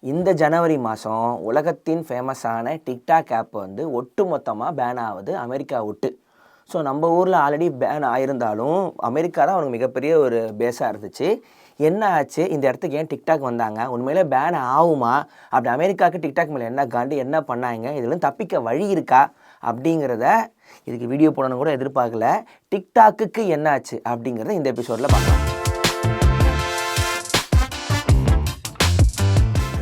இந்த ஜனவரி மாதம் உலகத்தின் ஃபேமஸான டிக்டாக் ஆப் வந்து ஒட்டு மொத்தமாக பேன் ஆகுது அமெரிக்கா விட்டு. ஸோ நம்ம ஊரில் ஆல்ரெடி பேன் ஆயிருந்தாலும் அமெரிக்கா தான் அவனுக்கு மிகப்பெரிய ஒரு பேஸாக இருந்துச்சு. என்ன ஆச்சு, இந்த இடத்துக்கு ஏன் டிக்டாக் வந்தாங்க, உண்மையிலே பேன் ஆகுமா, அப்படி அமெரிக்காவுக்கு டிக்டாக் மேலே என்ன காண்டு, என்ன பண்ணாங்க, இதுலேருந்து தப்பிக்க வழி இருக்கா அப்படிங்கிறத இதுக்கு வீடியோ போடணும் கூட எதிர்பார்க்கல. டிக்டாக்குக்கு என்ன ஆச்சு அப்படிங்கிறத இந்த எபிசோடில் பார்க்கலாம்.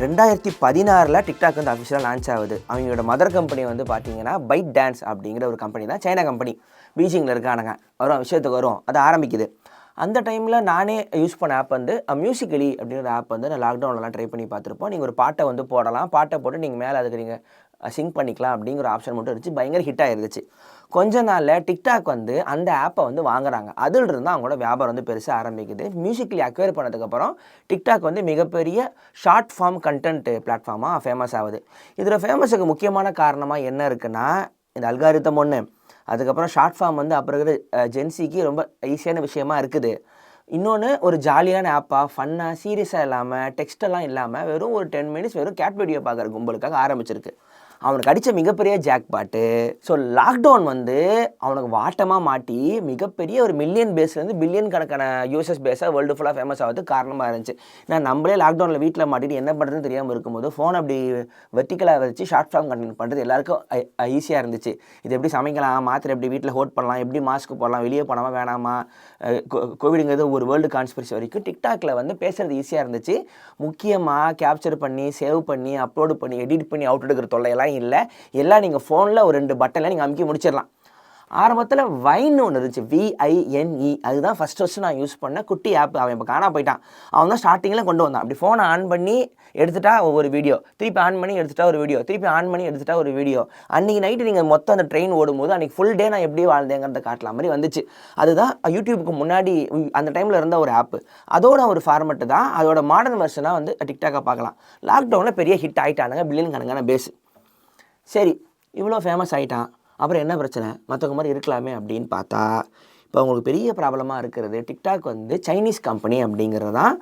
2016 டிக்டாக் வந்து அஃபிஷியலாக லான்ச் ஆகுது. அவங்களோட மதர் கம்பெனி வந்து பார்த்தீங்கன்னா பைட் டான்ஸ் அப்படிங்கிற ஒரு கம்பெனி தான், சைனா கம்பெனி. பீஜிங்கில் இருக்கானுங்க. வரும் விஷயத்துக்கு வரும், அது ஆரம்பிக்குது. அந்த டைமில் நானே யூஸ் பண்ண ஆப் வந்து மியூசிக்கலி அப்படிங்கிற ஆப் வந்து நான் லாக்டவுன்லலாம் ட்ரை பண்ணி பார்த்துருப்போம். நீங்கள் ஒரு பாட்டை வந்து போடலாம், பாட்டை போட்டு நீங்கள் மேலே அதுக்கு நீங்கள் சிங்க் பண்ணிக்கலாம் அப்படிங்கிற ஆப்ஷன் மட்டும் இருந்துச்சு. பயங்கர ஹிட் ஆகிருந்துச்சு. கொஞ்ச நாளில் டிக்டாக் வந்து அந்த ஆப்பை வந்து வாங்குறாங்க. அதிலிருந்து அவங்களோட வியாபாரம் வந்து பெருசாக ஆரம்பிக்குது. மியூசிக்கலி அக்வயர் பண்ணதுக்கப்புறம் டிக்டாக் வந்து மிகப்பெரிய ஷார்ட் ஃபார்ம் கண்டென்ட் பிளாட்ஃபார்மாக ஃபேமஸ் ஆகுது. இதில் ஃபேமஸுக்கு முக்கியமான காரணமாக என்ன இருக்குன்னா, இந்த அல்காரிதம் ஒன்று, அதுக்கப்புறம் ஷார்ட் ஃபார்ம் வந்து அப்புறம் ஜென்சிக்கு ரொம்ப ஈஸியான விஷயமா இருக்குது. இன்னொன்று, ஒரு ஜாலியான ஆப்பாக ஃபன்னாக சீரியஸாக இல்லாமல் டெக்ஸ்டெல்லாம் இல்லாமல் வெறும் ஒரு 10 மினிட்ஸ் வெறும் கேட் வீடியோ பார்க்குற கும்பலுக்காக ஆரம்பிச்சிருக்கு. அவனுக்கு அடித்த மிகப்பெரிய ஜாக் பாட்டு. ஸோ லாக்டவுன் வந்து அவனுக்கு வாட்டமாக மாட்டி மிகப்பெரிய ஒரு மில்லியன் பேஸ்லேருந்து பில்லியன் கணக்கான யூசர்ஸ் பேஸாக வேர்ல்டு ஃபுல்லாக ஃபேமஸ் ஆகிறதுக்கு காரணமாக இருந்துச்சு. நான் நம்மளே லாக்டவுனில் வீட்டில் மாட்டிட்டு என்ன பண்ணுறதுன்னு தெரியாமல் இருக்கும்போது ஃபோன் அப்படி வெர்டிக்கலாக வச்சு ஷார்ட் ஃபார்ம் கண்டென்ட் பண்ணுறது எல்லாருக்கும் ஈஸியாக இருந்துச்சு. இது எப்படி சமைக்கலாம், மாத்திரை எப்படி வீட்டில் ஹோட் பண்ணலாம், எப்படி மாஸ்க் போடலாம், வெளியே போனாமா வேணாமா, கோவிடுங்கிறது ஒரு வேர்ல்டு கான்ஸ்பிரசி வரைக்கும் டிக்டாக்ல வந்து பேசுகிறது ஈஸியாக இருந்துச்சு. முக்கியமாக கேப்சர் பண்ணி சேவ் பண்ணி அப்லோடு பண்ணி எடிட் பண்ணி அவுட் எடுக்கிற தொல்லையெல்லாம் இல்லை. எல்லாம் நீங்கள் ஃபோனில் ஒரு 2 பட்டனில் நீங்கள் அமுக்கி முடிச்சிடலாம். ஆரம்பத்தில் வைன் ஒன்று இருந்துச்சு, VINE. அதுதான் ஃபஸ்ட்டு நான் யூஸ் பண்ண குட்டி ஆப். அவன் இப்போ காணா போயிட்டான். அவன் தான் ஸ்டார்டிங்கில் கொண்டு வந்தான். அப்படி ஃபோனை ஆன் பண்ணி எடுத்துட்டா ஒரு வீடியோ, திருப்பி ஆன் பண்ணி எடுத்துட்டா ஒரு வீடியோ, திருப்பி ஆன் பண்ணி எடுத்துட்டா ஒரு வீடியோ. அன்றைக்கி நைட்டு நீங்கள் மொத்தம் அந்த ட்ரெயின் ஓடும்போது அன்றைக்கி ஃபுல் டே நான் எப்படி வாழ்ந்தேங்கிறத காட்டலாம் மாதிரி வந்துச்சு. அதுதான் யூடியூபுக்கு முன்னாடி அந்த டைமில் இருந்த ஒரு ஆப்பு. அதோட ஒரு ஃபார்மெட்டு தான். அதோட மாடர்ன் வெர்ஷனாக வந்து டிக்டாக்கை பார்க்கலாம். லாக்டவுனில் பெரிய ஹிட் ஆகிட்டானுங்க, பில்லியன் கணக்கான பேஸ். சரி, இவ்வளோ ஃபேமஸ் ஆகிட்டான், அப்புறம் என்ன பிரச்சனை, மற்றவங்க மாதிரி இருக்கலாமே அப்படின்னு பார்த்தா, இப்போ அவங்களுக்கு பெரிய ப்ராப்ளமாக இருக்கிறது டிக்டாக் வந்து சைனீஸ் கம்பெனி அப்படிங்கிறது தான்.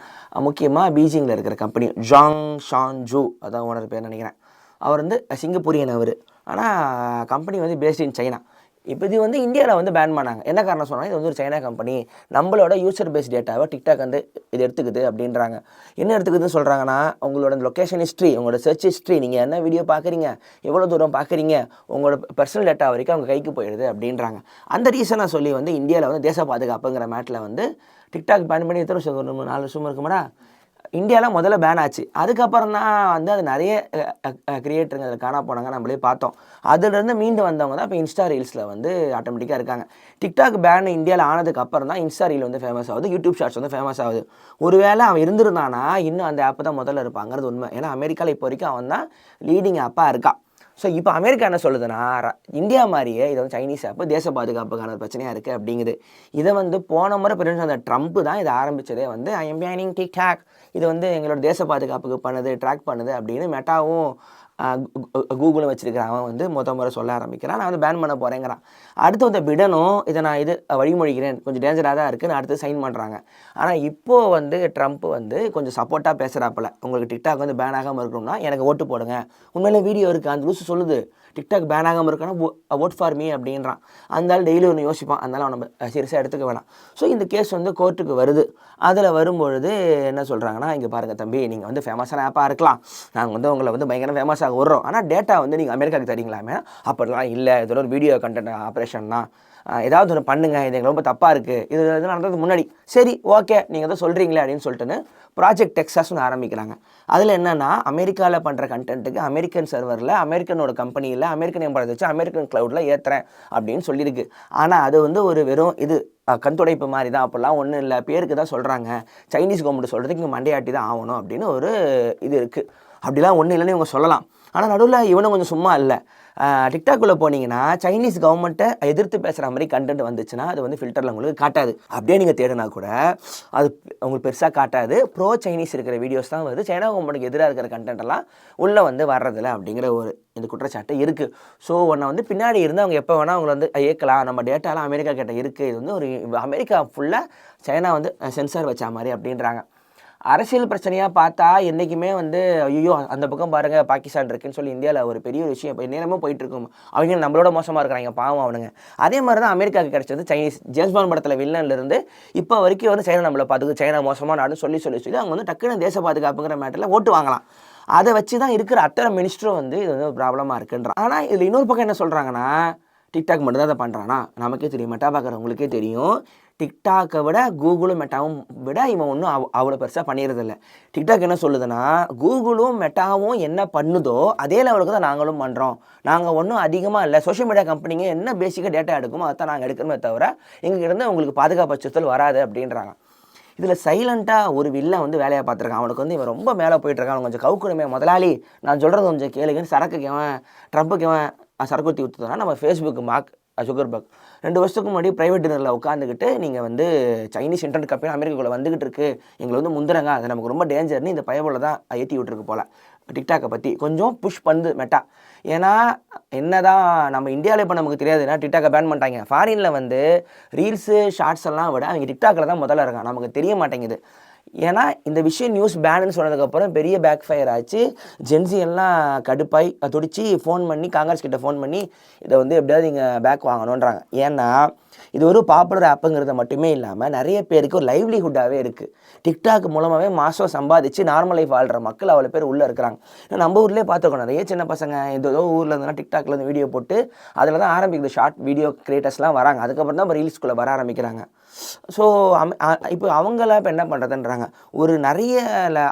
முக்கியமாக பீஜிங்கில் இருக்கிற கம்பெனி, ஜாங் ஷான்ஜூ அதான் ஓனர் பேர் நினைக்கிறேன். அவர் வந்து சிங்கப்பூரியன் அவர். ஆனால் கம்பெனி வந்து பேஸ்ட் இன் சைனா. இப்போ இது வந்து இந்தியாவில் வந்து பேன் பண்ணாங்க. என்ன காரணம் சொன்னாங்க, இது வந்து ஒரு சைனா கம்பெனி, நம்மளோட யூசர் பேஸ் டேட்டாவை டிக்டாக் வந்து இது எடுத்துக்குது அப்படின்றாங்க. என்ன எடுத்துக்குதுன்னு சொல்கிறாங்கன்னா, உங்களோட லொக்கேஷன் ஹிஸ்ட்ரி, உங்களோட சர்ச் ஹிஸ்ட்ரி, நீங்கள் என்ன வீடியோ பார்க்குறீங்க, எவ்வளோ தூரம் பார்க்குறீங்க, உங்களோட பர்சனல் டேட்டா வரைக்கும் அவங்க கைக்கு போயிடுது அப்படின்றாங்க. அந்த ரீசனை சொல்லி வந்து இந்தியாவில் வந்து தேச பாதுகாப்புங்கிற மேட்டில் வந்து டிக்டாக் பேன் பண்ணி எத்தனை வருஷம், 4 வருஷம் இருக்குமாடா, இந்தியாவில் முதல்ல பேன் ஆச்சு. அதுக்கப்புறம் தான் வந்து அது நிறைய கிரியேட்டருங்க அதில் காணா போனாங்க, நம்மளே பார்த்தோம். அதிலிருந்து மீண்டு வந்தவங்க தான் இப்போ இன்ஸ்டா ரீல்ஸில் வந்து ஆட்டோமேட்டிக்காக இருக்காங்க. டிக்டாக் பேன் இந்தியாவில் ஆனதுக்கு அப்புறம் தான் இன்ஸ்டா ரீல் வந்து ஃபேமஸ் ஆகுது, யூடியூப் ஷார்ட்ஸ் வந்து ஃபேமஸ் ஆகுது. ஒருவேளை அவன் இருந்திருந்தானா இன்னும் அந்த ஆப் தான் முதல்ல இருப்பாங்கிறது உண்மை. ஏன்னா அமெரிக்காவில் இப்போ வரைக்கும் அவன் தான் லீடிங் ஆப்பாக இருக்கான். ஸோ இப்போ அமெரிக்கா என்ன சொல்லுதுன்னா, இந்தியா மாதிரியே இது வந்து சைனீஸ் ஆப்பு தேச பாதுகாப்புக்கான பிரச்சனையாக இருக்குது அப்படிங்குது. இதை வந்து போன முறை பிரசிடென்ட் அந்த ட்ரம்ப் தான் இதை ஆரம்பித்ததே வந்து ஐ எம் பேனிங் டிக்டாக், இது வந்து எங்களோட தேச பாதுகாப்புக்கு பண்ணுது, ட்ராக் பண்ணுது அப்படின்னு மெட்டாவும் கூகுளும் வச்சுருக்கிறான். அவன் வந்து முறை சொல்ல ஆரம்பிக்கிறான், நான் வந்து பேன் பண்ண போகிறேங்கிறான். அடுத்து வந்து பிடனும் இதை நான் இது வழிமொழிகிறேன், கொஞ்சம் டேஞ்சராக தான் இருக்குன்னு அடுத்து சைன் பண்ணுறாங்க. ஆனால் இப்போது வந்து ட்ரம்ப் வந்து கொஞ்சம் சப்போர்ட்டாக பேசுகிறாப்பில், உங்களுக்கு டிக்டாக் வந்து பேன் ஆகாமல் இருக்கணும்னா எனக்கு ஓட்டு போடுங்க, உண்மையிலே வீடியோ இருக்குது, அந்த லூஸ் சொல்லுது டிக்டாக் பேன் ஆகாமல் இருக்கணும், ஓட் ஃபார் மீ அப்படின்றான். அதனால டெய்லி ஒன்று யோசிப்பான், அதனால நம்ம சீரியஸாக எடுத்துக்க வேணாம். ஸோ இந்த கேஸ் வந்து கோர்ட்டுக்கு வருது. அதில் வரும்பொழுது என்ன சொல்கிறாங்கன்னா, இங்கே பாருங்கள் தம்பி, நீங்கள் வந்து ஃபேமஸான ஆப்பாக இருக்கலாம், நாங்கள் வந்து உங்களை வந்து பயங்கர ஃபேமஸாக விடுறோம், ஆனால் டேட்டா வந்து நீங்கள் அமெரிக்காவுக்கு தரீங்களாமே, அப்படிலாம் இல்லை, இதோட ஒரு வீடியோ கண்டென்ட் ஆப்ரேஷன் தான், ஏதாவது ஒன்று பண்ணுங்கள், இது எங்களுக்கு ரொம்ப தப்பாக இருக்குது, இது நடந்ததுக்கு முன்னாடி சரி ஓகே நீங்கள் தான் சொல்கிறீங்களே அப்படின்னு சொல்லிட்டுன்னு ப்ராஜெக்ட் டெக்ஸாஸ்னு ஆரம்பிக்கிறாங்க. அதில் என்னென்னா, அமெரிக்காவில் பண்ணுற கண்டென்ட்டுக்கு அமெரிக்கன் சர்வரில் அமெரிக்கனோட கம்பெனியில் அமெரிக்கன் எம்பளத்தை வச்சு அமெரிக்கன் க்ளவுடில் ஏற்றுறேன் அப்படின்னு சொல்லியிருக்கு. ஆனால் அது வந்து ஒரு வெறும் இது கண்துடைப்பு மாதிரி தான், அப்படிலாம் ஒன்றும் இல்லை, பேருக்கு தான் சொல்கிறாங்க, சைனீஸ் கவர்மெண்ட் சொல்கிறதுக்கு இங்கே மண்டையாட்டி தான் ஆகணும் அப்படின்னு ஒரு இது இருக்குது. அப்படிலாம் ஒன்றும் இல்லைன்னு இவங்க சொல்லலாம். ஆனால் நடுவில் இவனும் கொஞ்சம் சும்மா இல்லை. டிக்டாக்குள்ளே போனீங்கன்னா சைனீஸ் கவர்மெண்ட்டை எதிர்த்து பேசுகிற மாதிரி கண்டென்ட் வந்துச்சுன்னா அது வந்து ஃபில்டரில் உங்களுக்கு காட்டாது. அப்படியே நீங்கள் தேடினா கூட அது உங்களுக்கு பெருசாக காட்டாது. ப்ரோ சைனீஸ் இருக்கிற வீடியோஸ் தான் வருது, சைனா கவர்மெண்ட்டுக்கு எதிராக இருக்கிற கண்டென்ட்டெல்லாம் உள்ளே வந்து வர்றதில்ல அப்படிங்கிற ஒரு இந்த குற்றச்சாட்டு இருக்குது. ஸோ உன்னை வந்து பின்னாடி இருந்து அவங்க எப்போ வேணால் அவங்களை வந்து ஏற்கலாம், நம்ம டேட்டாலாம் அமெரிக்கா கிட்ட இருக்குது, இது வந்து ஒரு அமெரிக்கா ஃபுல்லாக சைனா வந்து சென்சார் வச்சா மாதிரி அப்படின்றாங்க. அரசியல் பிரச்சனையாக பார்த்தா என்றைக்குமே வந்து ஐயோ அந்த பக்கம் பாருங்கள் பாகிஸ்தான் இருக்குன்னு சொல்லி இந்தியாவில் ஒரு பெரிய விஷயம் இப்போ நேரமும் போயிட்டுருக்கும். அவங்க நம்மளோட மோசமாக இருக்கிறாங்க பாவம் அவனுங்க. அதே மாதிரி தான் அமெரிக்காவுக்கு கிடைச்சது சைனீஸ். ஜேம்ஸ் பாண்ட் படத்தில் வில்லன்லேருந்து இப்போ வரைக்கும் வந்து சைனா நம்மளை பார்த்துக்கு சைனா மோசமாக நாடுன்னு சொல்லி அவங்க வந்து டக்குன்னு தேச பாதுகாப்புங்கிற மேட்டரில் ஓட்டு வாங்கலாம். அதை வச்சு தான் இருக்கிற அத்தனை மினிஸ்டரும் வந்து இது வந்து ஒரு ப்ராப்ளமாக இருக்குன்றான். ஆனால் இதில் இன்னொரு பக்கம் என்ன சொல்கிறாங்கன்னா, டிக்டாக் மட்டும் தான் அதை பண்ணுறானா? நமக்கே தெரியும், மெட்டா பார்க்குறவங்களுக்கே தெரியும். டிக்டாக்கை விட கூகுளும் மெட்டாவும் விட இவன் ஒன்றும் அவ்வளோ பெருசாக பண்ணிடுறதில்ல. டிக்டாக் என்ன சொல்லுதுன்னா, கூகுளும் மெட்டாவும் என்ன பண்ணுதோ அதே லெவலுக்கு தான் நாங்களும் பண்ணுறோம். நாங்கள் ஒன்றும் அதிகமாக இல்லை, சோஷியல் மீடியா கம்பெனிங்க என்ன பேசிக்காக டேட்டா எடுக்குமோ அதை தான் நாங்கள் எடுக்கிறோமே தவிர எங்ககிட்ட உங்களுக்கு பாதுகாப்பு அச்சுறுத்தல் வராது அப்படின்றாங்க. இதில் சைலண்ட்டாக ஒரு வில்லை வந்து வேலையை பார்த்துருக்கான். அவனுக்கு வந்து இவன் ரொம்ப மேலே போயிட்டுருக்கான். அவன் கொஞ்சம் கவுக்கணுமே, முதலாளி நான் சொல்கிறது கொஞ்சம் கேளுங்கன்னு சரக்குக்கு இவன் ட்ரம்ப்புக்கு இவன் சரக்கு ஊற்றி ஊற்றுனா நம்ம ஃபேஸ்புக் மார்க் சுகர்பர்க் 2 வருஷத்துக்கு முன்னாடி ப்ரைவேட் டின்னரில் உட்காந்துக்கிட்டு நீங்கள் வந்து சைனீஸ் இன்டர்நெட் கம்பெனி அமெரிக்காக்குள்ளே வந்துகிட்டு இருக்கு, எங்களை வந்து முந்துறங்க, அது நமக்கு ரொம்ப டேஞ்சர்னு இந்த பயபோல தான் ஏற்றி விட்டுருக்கு போல். டிக்டாக்கை பற்றி கொஞ்சம் புஷ் பண்ணுது மெட்டா. ஏன்னா என்ன தான் நம்ம இந்தியாவில் இப்போ நமக்கு தெரியாதுன்னா டிக்டாக்கை பேன் பண்ணிட்டாங்க. ஃபாரினில் வந்து ரீல்ஸு ஷார்ட்ஸ் எல்லாம் விட அவங்க டிக்டாக்கில் தான் முதல்ல இருக்கான், நமக்கு தெரிய மாட்டேங்குது. ஏன்னா இந்த விஷயம் நியூஸ் பேனுன்னு சொன்னதுக்கப்புறம் பெரிய பேக் ஃபயர் ஆச்சு. ஜென்சி எல்லாம் கடுப்பாய் துடிச்சு ஃபோன் பண்ணி காங்கிரஸ் கிட்ட ஃபோன் பண்ணி இதை வந்து எப்படியாவது நீங்கள் பேக் வாங்கணுன்றாங்க. ஏன்னா இது ஒரு பாப்புலர் ஆப்புங்கிறத மட்டுமே இல்லாமல் நிறைய பேருக்கு ஒரு லைவ்லிஹுட்டாகவே இருக்குது. டிக்டாக் மூலமாகவே மாதம் சம்பாதிச்சு நார்மல் லைஃப் வாழ்கிற மக்கள் அவ்வளோ பேர் உள்ளே இருக்கிறாங்க. நம்ம ஊர்லேயே பார்த்துருக்கோம், நிறைய சின்ன பசங்க ஏதோ ஊரில் இருந்ததுன்னா டிக்டாக்ல இருந்து வீடியோ போட்டு அதில் தான் ஆரம்பிக்குது. ஷார்ட் வீடியோ கிரியேட்டர்ஸ்லாம் வராங்க, அதுக்கப்புறம் தான் இப்போ ரீல்ஸ்குள்ளே வர ஆரம்பிக்கிறாங்க. ஸோ இப்போ அவங்களாம் இப்போ என்ன பண்ணுறதுன்றாங்க, ஒரு நிறைய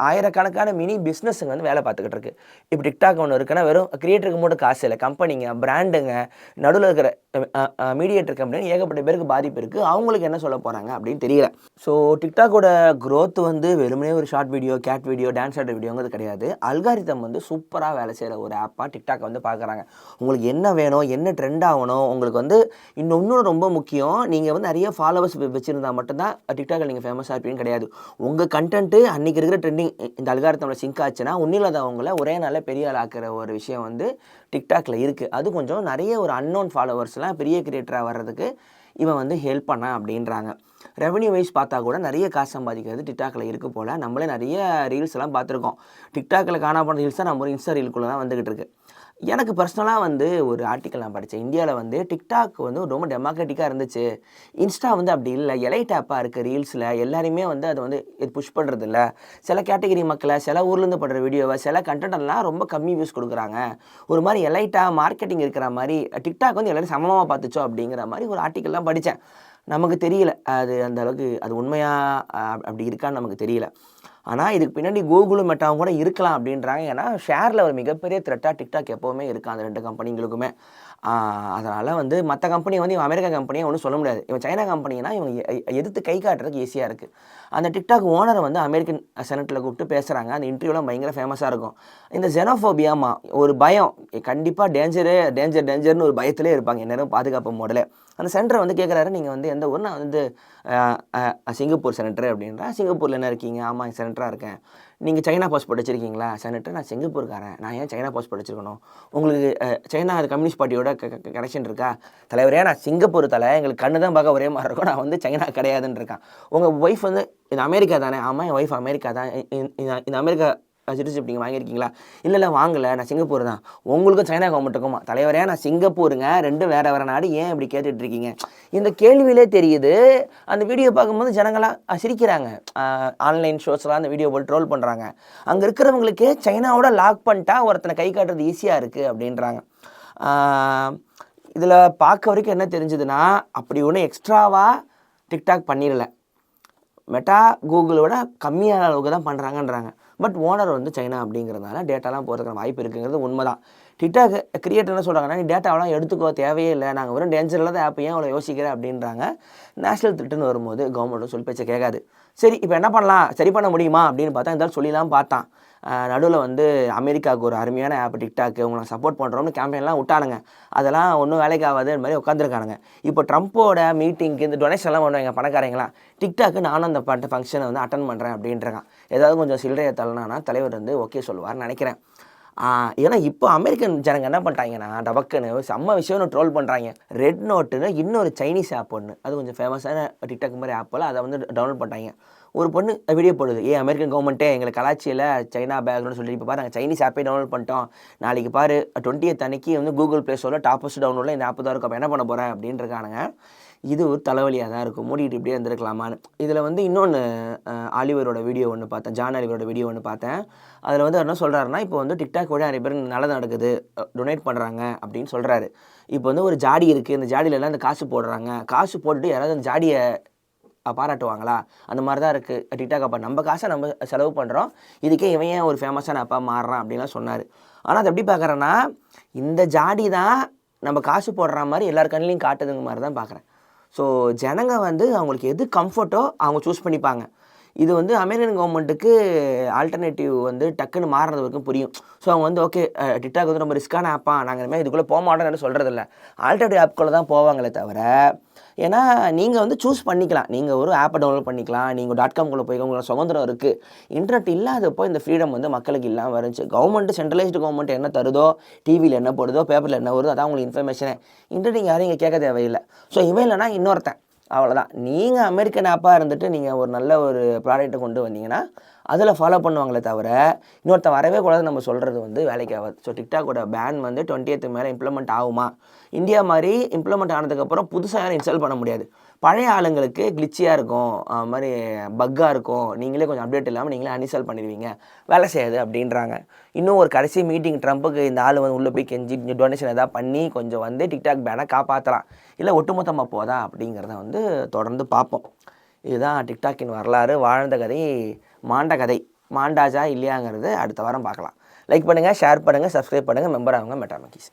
ஆயிரக்கணக்கான மினி பிஸ்னஸுங்க வந்து வேலை பார்த்துக்கிட்டு இருக்கு. இப்போ டிக்டாக் ஒன்று இருக்குன்னா வெறும் கிரியேட்டருக்கு மட்டும் காசு இல்லை, கம்பெனிங்க, பிராண்டுங்க, நடுவில் இருக்கிற மீடியேட்டர் கம்பெனி ஏகப்பட்ட பேருக்கு பாதிப்பு இருக்குது. அவங்களுக்கு என்ன சொல்ல போகிறாங்க அப்படின்னு தெரியல. ஸோ டிக்டாக்கோட க்ரோத் வந்து வெறுமனே ஒரு short video, cat video, dance ஆடுற வீடியோங்கிறது கிடையாது. அல்காரிதம் வந்து சூப்பராக வேலை செய்கிற ஒரு ஆப்பாக டிக்டாக் வந்து பார்க்குறாங்க. உங்களுக்கு என்ன வேணும், என்ன ட்ரெண்ட் ஆகணும், உங்களுக்கு வந்து இன்னொன்று ரொம்ப முக்கியம், நீங்கள் வந்து நிறைய ஃபாலோவர்ஸ் வச்சுருந்தா மட்டும்தான் டிக்டாக்கில் நீங்கள் ஃபேமஸாக இருப்பீங்கன்னு கிடையாது. உங்கள் கண்டென்ட்டு அன்றைக்கி இருக்கிற ட்ரெண்டிங் இந்த அல்காரிதமில் சிங்க் ஆச்சுன்னா உன்னில்லாதவங்களை ஒரே நாளில் பெரிய ஆள் ஆக்கிற ஒரு விஷயம் வந்து டிக்டாக்ல இருக்குது. அது கொஞ்சம் நிறைய ஒரு அன்னோன் ஃபாலோவர்ஸ்லாம் பெரிய கிரியேட்டராக வர்றதுக்கு இவன் வந்து ஹெல்ப் பண்ண அப்படின்றாங்க. ரெவன்யூ வைஸ் பார்த்தா கூட நிறைய காசு சம்பாதிக்கிறது டிக்டாக்ல இருக்குது போல். நம்மளே நிறைய ரீல்ஸ் எல்லாம் பார்த்துருக்கோம். டிக்டாக்ல காணாம ரீல்ஸ் தான் நம்ம ஒரு இன்ஸ்டா ரீல்குள்ளே தான் வந்துகிட்டு இருக்கு. எனக்கு பர்சனலாக வந்து ஒரு ஆர்டிக்கல் நான் படித்தேன். இந்தியாவில் வந்து டிக்டாக் வந்து ரொம்ப டெமோக்ராட்டிக்காக இருந்துச்சு, இன்ஸ்டா வந்து அப்படி இல்லை, எலைட் ஆப்பாக இருக்குது. ரீல்ஸில் எல்லாருமே வந்து அதை வந்து புஷ் பண்ணுறது இல்லை. சில கேட்டகரி மக்களை, சில ஊர்லேருந்து படுற வீடியோவை, சில கண்டென்ட்லாம் ரொம்ப கம்மி வியூஸ் கொடுக்குறாங்க. ஒரு மாதிரி எலைட்டாக மார்க்கெட்டிங் இருக்கிற மாதிரி டிக்டாக் வந்து எல்லோரும் சமமாக பார்த்துச்சோ அப்படிங்கிற மாதிரி ஒரு ஆர்டிக்கல்லாம் படித்தேன். நமக்கு தெரியல அது அந்த அளவுக்கு அது உண்மையாக அப்படி இருக்கான்னு நமக்கு தெரியல. ஆனால் இதுக்கு பின்னாடி கூகுளும் மெட்டாவும் கூட இருக்கலாம் அப்படின்றாங்க. ஏன்னா ஷேரில் ஒரு மிகப்பெரிய த்ரெட்டாக டிக்டாக் எப்போவுமே இருக்குது அந்த 2 கம்பெனிங்களுக்குமே. அதனால் வந்து மற்ற கம்பெனி வந்து இவன் அமெரிக்கா கம்பெனியை ஒன்றும் சொல்ல முடியாது. இவன் சைனா கம்பெனினா இவங்க எதிர்த்து கை காட்டுறதுக்கு ஈஸியாக இருக்குது. அந்த டிக்டாக் ஓனரை வந்து அமெரிக்கன் செனட்டில் கூப்பிட்டு பேசுகிறாங்க. அந்த இன்டர்வியூலாம் பயங்கர ஃபேமஸாக இருக்கும். இந்த ஜெனோஃபோபியாமா ஒரு பயம், கண்டிப்பாக டேஞ்சர்னு ஒரு பயத்திலே இருப்பாங்க எந்நேரம் பாதுகாப்பு மோடலே. அந்த சென்டரை வந்து கேட்குறாரு, நீங்கள் வந்து எந்த ஊர்? நான் வந்து சிங்கப்பூர் செனட்டர் அப்படின்றா. சிங்கப்பூரில் என்ன இருக்கீங்க? ஆமாம் செனட்டராக இருக்கேன். நீங்கள் சைனா பாஸ்போர்ட் வச்சுருக்கீங்களா? செனட்டர், நான் சிங்கப்பூர்காரன், நான் ஏன் சைனா பாஸ்போர்ட் வச்சுருக்கணும்? உங்களுக்கு சைனா கம்யூனிஸ்ட் பார்ட்டியோட கனெக்ஷன் இருக்கா? தலைவரே நான் சிங்கப்பூர் தலை, எங்களுக்கு கண்ணு தான் பார்க்க ஒரே மாதிரி இருக்கும், நான் வந்து சைனா கிடையாதுன்னு இருக்கான். உங்கள் ஒய்ஃப் வந்து இது அமெரிக்கா தானே? ஆமாம் என் ஒய்ஃப் அமெரிக்கா தான். இந்த அமெரிக்கா சிட்டிசன்ஷிப் நீங்கள் வாங்கியிருக்கீங்களா? இல்லை வாங்கலை, நான் சிங்கப்பூர் தான். உங்களுக்கும் சைனா கவர்மெண்ட்டுக்குமா? தலைவரே நான் சிங்கப்பூருங்க, 2 வேறு நாடு, ஏன் இப்படி கேட்டுட்டு இருக்கீங்க? இந்த கேள்வியிலே தெரியுது. அந்த வீடியோ பார்க்கும்போது ஜனங்களாம் சிரிக்கிறாங்க. ஆன்லைன் ஷோஸ்லாம் அந்த வீடியோ போட்டு ட்ரோல் பண்ணுறாங்க. அங்கே இருக்கிறவங்களுக்கே சைனாவோட லாக் பண்ணிட்டா ஒருத்தனை கை காட்டுறது ஈஸியாக இருக்குது அப்படின்றாங்க. இதில் பார்க்க வரைக்கும் என்ன தெரிஞ்சுதுன்னா, அப்படி ஒன்றும் எக்ஸ்ட்ராவாக டிக்டாக் பண்ணிடல. மெட்டா கூகுளோட கம்மியான அளவுக்கு தான் பண்ணுறாங்கன்றாங்க. பட் ஓனர் வந்து சைனா அப்படிங்கிறதுனால டேட்டாலாம் போகிறதுக்கான வாய்ப்பு இருக்குங்கிறது உண்மை தான். டிக்டாக் கிரியேட்டர் என்ன சொல்கிறாங்கன்னா, நீ டேட்டாவெலாம் எடுத்துக்கோ, தேவையே இல்லை, நாங்கள் வெறும் டேஞ்சர் இல்லாத ஆப் ஏன் அவ்வளோ யோசிக்கிறேன் அப்படின்றாங்க. நேஷனல் த்ரெட்டுன்னு வரும்போது கவர்மெண்ட்டும் சொல்லி பேச்சை கேட்காது. சரி இப்போ என்ன பண்ணலாம், சரி பண்ண முடியுமா அப்படின்னு பார்த்தா இருந்தாலும் சொல்லிலாம் பார்த்தான். நடுவில் வந்து அமெரிக்காவுக்கு ஒரு அருமையான ஆப் டிக்டாக், உங்களை சப்போர்ட் பண்ணுறோம்னு கேம்பெயின்லாம் விட்டானுங்க. அதெல்லாம் ஒன்றும் வேலைக்கு ஆகாது மாதிரி உட்காந்துருக்கானுங்க. இப்போ ட்ரம்ப்போட மீட்டிங்க்கு இந்த டொனேஷன்லாம் பண்ணுவாங்க பணக்காரங்களாம், டிக்டாக்கு நானும் அந்த ஃபங்க்ஷனை வந்து அட்டன் பண்ணுறேன் அப்படின்றான். ஏதாவது கொஞ்சம் சில்லறையை தள்ளனா தலைவர் வந்து ஓகே சொல்லுவார்னு நினைக்கிறேன். ஏன்னா இப்போ அமெரிக்கன் ஜனங்க என்ன பண்ணிட்டாங்கன்னா, டபக்குன்னு செம்ம விஷயம்னு ட்ரோல் பண்ணுறாங்க. ரெட் நோட்டுன்னு இன்னொரு சைனீஸ் ஆப் ஒன்று, அது கொஞ்சம் ஃபேமஸான டிக்டாக் மாதிரி ஆப்பில் அதை வந்து டவுன்லோட் பண்ணிட்டாங்க. ஒரு பொண்ணு வீடியோ போடுது, அமெரிக்கன் கவர்மெண்ட்டே எங்களை கலாச்சியில் சைனா பேக்னு சொல்லிட்டு இப்போ பாரு நாங்கள் சைனீஸ் ஆப்பே டவுன்லோட் பண்ணிட்டோம், நாளைக்கு பாரு 20th அன்னைக்கு வந்து கூகுள் ப்ளே ஸ்டோரில் டாப்பஸ்ட் டவுன்லோடில் இந்த ஆப் தான் இருக்கும், அப்போ என்ன பண்ண போகிறேன் அப்படின்னு இருக்கானுங்க. இது ஒரு தலைவலியாக தான் இருக்கும், மூடிட்டு இப்படியே இருந்திருக்கலாமான்னு. இதில் வந்து இன்னொன்று ஆலிவரோட வீடியோ ஒன்று பார்த்தேன், ஜான் ஆலிவரோட வீடியோ ஒன்று பார்த்தேன். அதில் வந்து என்ன சொல்கிறாருன்னா, இப்போ வந்து டிக்டாக் வழியாக நிறைய பேர் நல்லது நடக்குது, டொனேட் பண்ணுறாங்க அப்படின்னு சொல்கிறாரு. இப்போ வந்து ஒரு ஜாடி இருக்குது, இந்த ஜாடியிலலாம் இந்த காசு போடுறாங்க, காசு போட்டுட்டு யாராவது அந்த ஜாடியை பாராட்டுவாங்களா, அந்த மாதிரி தான் இருக்குது டிக்டாக். அப்போ நம்ம காசை நம்ம செலவு பண்ணுறோம், இதுக்கே இவன் ஏன் ஒரு ஃபேமஸான அப்பா மாறுறான் அப்படின்லாம் சொன்னார். ஆனால் அதை எப்படி பார்க்குறேன்னா, இந்த ஜாடி தான் நம்ம காசு போடுற மாதிரி எல்லார் கண்ணிலையும் காட்டுதுங்க மாதிரி தான் பார்க்குறேன். ஸோ ஜனங்க வந்து அவங்களுக்கு எது கம்ஃபர்ட்டோ அவங்க சூஸ் பண்ணிப்பாங்க. இது வந்து அமெரிக்கன் கவர்மெண்ட்டுக்கு ஆல்டர்னேட்டிவ் வந்து டக்குன்னு மாறுறது வரைக்கும் புரியும். ஸோ அவங்க வந்து ஓகே டிக்டாக் வந்து ரொம்ப ரிஸ்க்கான ஆப்பா, நாங்கள் இந்த மாதிரி இதுக்குள்ளே போக மாட்டோம்னு சொல்கிறதில்ல, ஆல்டர்னேட்டிவ் ஆப்குள்ளே தான் போவாங்களே தவிர. ஏன்னா நீங்கள் வந்து சூஸ் பண்ணிக்கலாம், நீங்கள் ஒரு ஆப்பை டவுன்லோட் பண்ணிக்கலாம், நீங்கள் .comக்குள்ளே போய் உங்களோட சுதந்திரம் இருக்குது. இன்டர்நெட் இல்லாதப்போ இந்த ஃப்ரீடம் வந்து மக்களுக்கு இல்லாமல் இருந்துச்சு. கவர்மெண்ட்டு சென்ட்ரலைஸ்டு கவர்மெண்ட் என்ன தருதோ, டிவியில் என்ன போடுதோ, பேப்பரில் என்ன வருதோ, அதான் உங்களுக்கு இன்ஃபர்மேஷனே. இன்டர்நெட் யாரும் இங்கே கேட்க தேவையில்லை. ஸோ இவன் இல்லைனா இன்னொருத்தன், அவ்வளோதான். நீங்கள் அமெரிக்கன் ஆப்பாக இருந்துட்டு நீங்கள் ஒரு நல்ல ஒரு ப்ராடக்ட்டை கொண்டு வந்தீங்கன்னா அதில் ஃபாலோ பண்ணுவாங்களே தவிர இன்னொருத்தன் வரவே கூடாது நம்ம சொல்கிறது வந்து வேலைக்கு ஆகாது. ஸோ டிக்டாக்கோட பேன் வந்து 20th மேலே இம்ப்ளிமெண்ட் ஆகுமா? இந்தியா மாதிரி இம்ப்ளிமெண்ட் ஆனதுக்கப்புறம் புதுசாக யாரும் இன்ஸ்டால் பண்ண முடியாது. பழைய ஆளுங்களுக்கு கிளிச்சியாக இருக்கும், அது மாதிரி பக்காக இருக்கும், நீங்களே கொஞ்சம் அப்டேட் இல்லாமல் நீங்களே அன்இன்ஸ்டால் பண்ணிடுவீங்க, வேலை செய்யாது அப்படின்றாங்க. இன்னும் ஒரு கடைசி மீட்டிங் ட்ரம்ப்புக்கு இந்த ஆள் வந்து உள்ளே போய் கெஞ்சி டொனேஷன் எதாவது பண்ணி கொஞ்சம் வந்து டிக்டாக் பேனை காப்பாற்றலாம், இல்லை ஒட்டுமொத்தமாக போதா அப்படிங்கிறத வந்து தொடர்ந்து பார்ப்போம். இதுதான் டிக்டாக்கின் வரலாறு, வாழ்ந்த கதை, மாண்ட கதை. மாண்டாஜா இல்லையாங்கிறது அடுத்த வாரம் பார்க்கலாம். லைக் பண்ணுங்கள், ஷேர் பண்ணுங்கள், சப்ஸ்கிரைப் பண்ணுங்கள், மெம்பர் ஆகுங்க மெட்டாமக்கீஸ்.